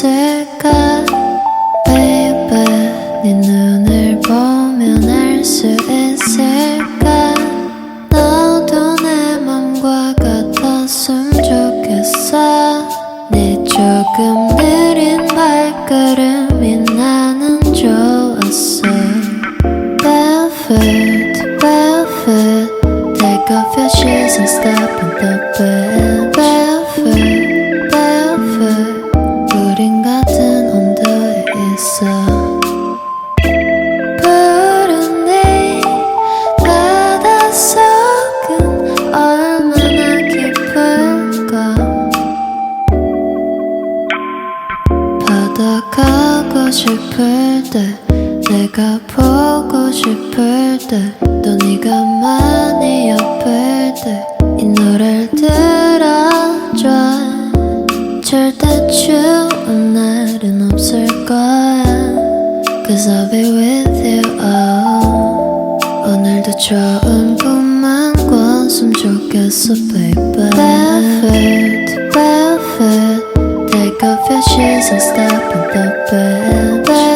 있을까 baby 네 눈을 보면 알 수 있을까 너도 내 맘과 같았으면 좋겠어 네 조금 느린 발걸음이 나는 좋았어 Barefoot, barefoot Take off your shoes and step in the bed Barefoot, barefoot 우린 같은 온도에 있어 푸른 네 바닷속은 얼마나 깊을까 바다 가고 싶을 때 내가 보고 싶을 때 또 네가 많이 아플 때 이 노래를 들어줘 절대 추운 날은 없을 거야 Cause I'll be with you oh. 오늘도 좋은 꿈만 꿨으면 좋겠어 baby Barefoot, barefoot Take off your shoes and step in the bed